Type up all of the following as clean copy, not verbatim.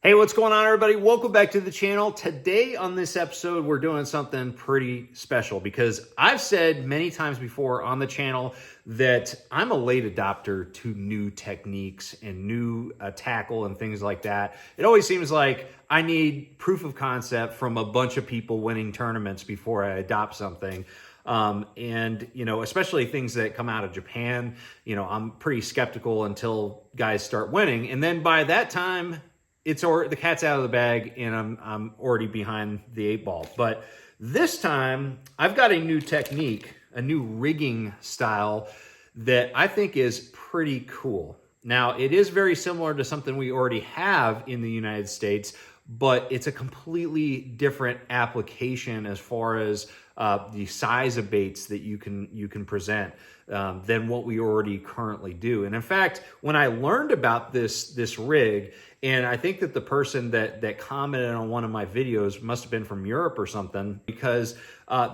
Hey, what's going on, everybody? Welcome back to the channel. Today on this episode, we're doing something pretty special because I've said many times before on the channel that I'm a late adopter to new techniques and new tackle and things like that. It always seems like I need proof of concept from a bunch of people winning tournaments before I adopt something. Especially things that come out of Japan, I'm pretty skeptical until guys start winning. And then by that time, the cat's out of the bag and I'm already behind the 8 ball. But this time I've got a new technique, a new rigging style that I think is pretty cool. Now, it is very similar to something we already have in the United States, but it's a completely different application as far as the size of baits that you can present than what we already currently do. And in fact, when I learned about this rig, and I think that the person that commented on one of my videos must have been from Europe or something, because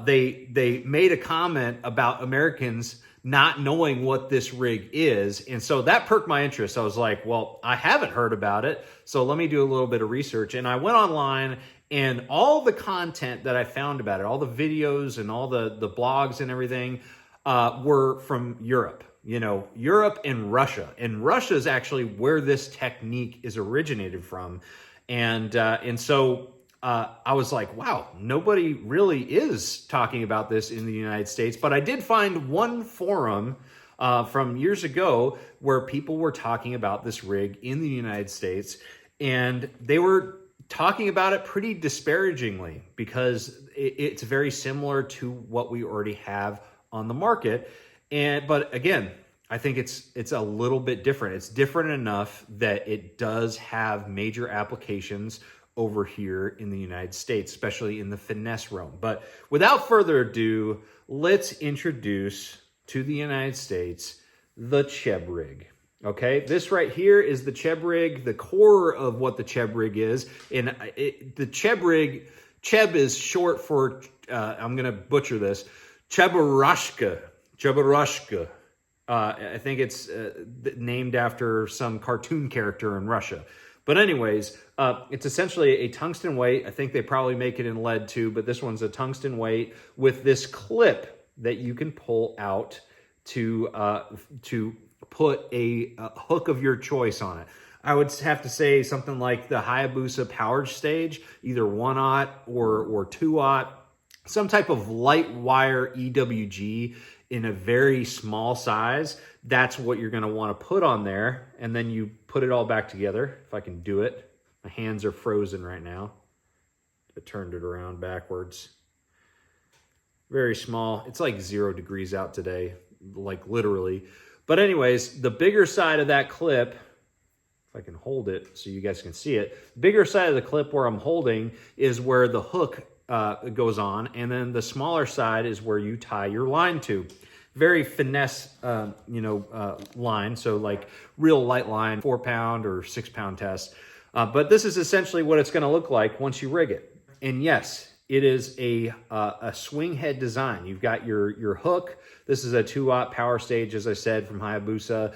they made a comment about Americans not knowing what this rig is. And so that perked my interest. I was like, well, I haven't heard about it, so let me do a little bit of research. And I went online, and all the content that I found about it, all the videos and all the blogs and everything were from Europe. Europe and Russia. And Russia is actually where this technique is originated from. And so I was like, wow, nobody really is talking about this in the United States. But I did find one forum from years ago where people were talking about this rig in the United States, and they were talking about it pretty disparagingly because it's very similar to what we already have on the market. But again, I think it's a little bit different. It's different enough that it does have major applications over here in the United States, especially in the finesse realm. But without further ado, let's introduce to the United States the Cheb rig. Okay, this right here is the Cheb rig, the core of what the Cheb rig is. And the Cheb rig, Cheb is short for, I'm going to butcher this, Cheburashka. I think it's named after some cartoon character in Russia. But anyways, it's essentially a tungsten weight. I think they probably make it in lead too, but this one's a tungsten weight with this clip that you can pull out to put a hook of your choice on it. I would have to say something like the Hayabusa powered stage, either 1/0 or 2/0, some type of light wire EWG in a very small size. That's what you're going to want to put on there. And then you put it all back together. If I can do it. My hands are frozen right now. I turned it around backwards. Very small. It's like 0 degrees out today, like literally. But anyways, the bigger side of that clip, if I can hold it so you guys can see it, bigger side of the clip where I'm holding is where the hook goes on, and then the smaller side is where you tie your line to. Very finesse, line. So like real light line, 4-pound or 6-pound test. But this is essentially what it's going to look like once you rig it. And yes, it is a swing head design. You've got your hook. This is a 2/0 power stage, as I said, from Hayabusa.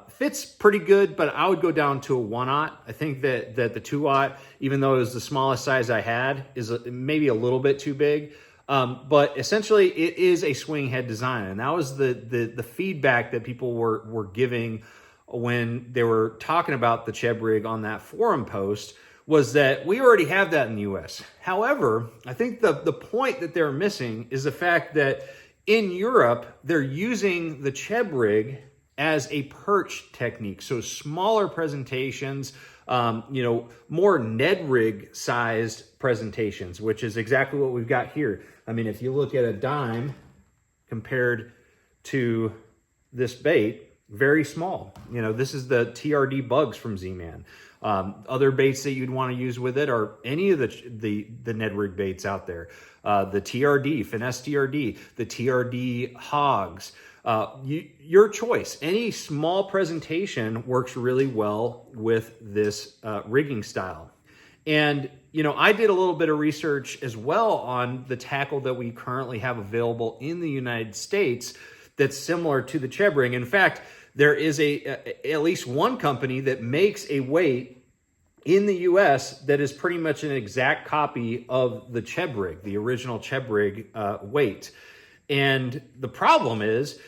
Fits pretty good, but I would go down to a 1/0. I think that the 2/0, even though it was the smallest size I had, is maybe a little bit too big. But essentially, it is a swing head design, and that was the feedback that people were giving when they were talking about the Cheb rig on that forum post, was that we already have that in the U.S. However, I think the point that they're missing is the fact that in Europe, they're using the Cheb rig as a perch technique. So smaller presentations, more Ned rig sized presentations, which is exactly what we've got here. I mean, if you look at a dime compared to this bait, very small. This is the TRD bugs from Z-Man. Other baits that you'd want to use with it are any of the Ned rig baits out there. The TRD, finesse TRD, the TRD hogs. Your choice. Any small presentation works really well with this rigging style. And, I did a little bit of research as well on the tackle that we currently have available in the United States that's similar to the Cheb rig. In fact, there is at least one company that makes a weight in the U.S. that is pretty much an exact copy of the Cheb rig, the original Cheb rig weight. And the problem is,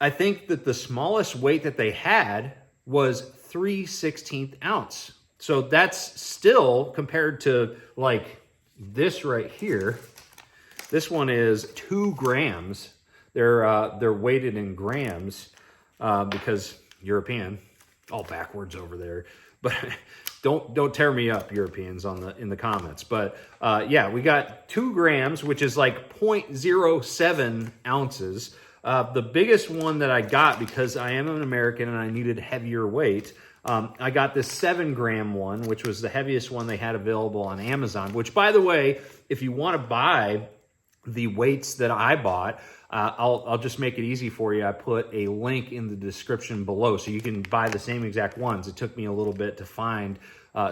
I think that the smallest weight that they had was 3/16 ounce. So that's still, compared to like this right here, this one is 2 grams. They're weighted in grams because European, all backwards over there. But don't tear me up, Europeans, in the comments. But yeah, we got 2 grams, which is like 0.07 ounces. The biggest one that I got, because I am an American and I needed heavier weight, I got this 7-gram one, which was the heaviest one they had available on Amazon. Which, by the way, if you want to buy the weights that I bought, I'll just make it easy for you. I put a link in the description below so you can buy the same exact ones. It took me a little bit to find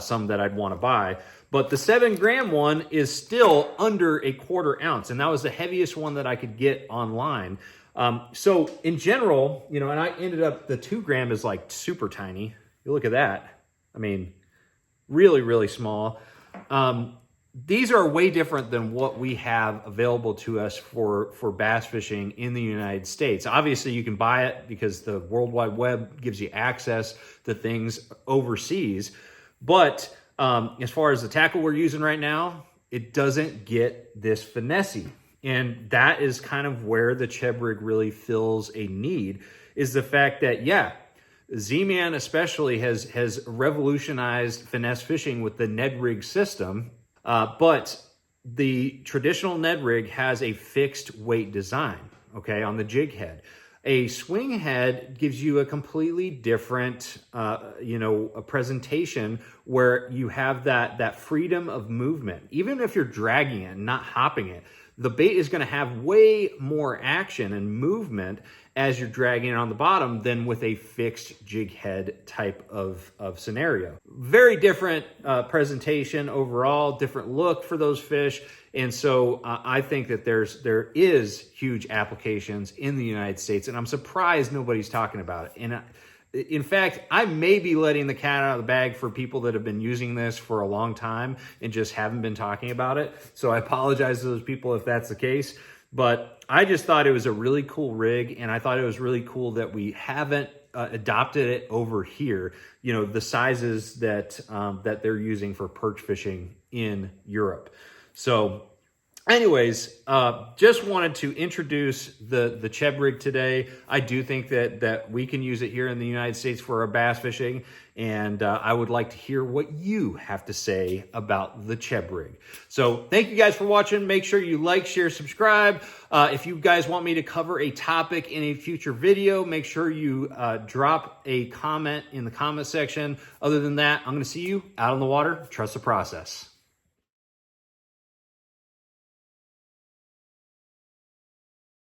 some that I'd want to buy. But the 7-gram one is still under a 1/4 ounce, and that was the heaviest one that I could get online. So in general, you know, and I ended up, the 2-gram is like super tiny. You look at that. I mean, really, really small. These are way different than what we have available to us for bass fishing in the United States. Obviously, you can buy it because the World Wide Web gives you access to things overseas. But as far as the tackle we're using right now, it doesn't get this finessey. And that is kind of where the Cheb rig really fills a need, is the fact that, yeah, Z-Man especially has revolutionized finesse fishing with the Ned rig system. But the traditional Ned rig has a fixed weight design, okay, on the jig head. A swing head gives you a completely different, a presentation where you have that freedom of movement. Even if you're dragging it and not hopping it, the bait is going to have way more action and movement as you're dragging it on the bottom than with a fixed jig head type of scenario. Very different presentation overall, different look for those fish. And so I think that there is huge applications in the United States, and I'm surprised nobody's talking about it. And in fact, I may be letting the cat out of the bag for people that have been using this for a long time and just haven't been talking about it. So I apologize to those people if that's the case. But I just thought it was a really cool rig, and I thought it was really cool that we haven't adopted it over here. You know, the sizes that they're using for perch fishing in Europe. So anyways, just wanted to introduce the Cheb rig today. I do think that we can use it here in the United States for our bass fishing, and I would like to hear what you have to say about the Cheb rig. So thank you guys for watching. Make sure you like, share, subscribe. If you guys want me to cover a topic in a future video, make sure you drop a comment in the comment section. Other than that, I'm going to see you out on the water. Trust the process.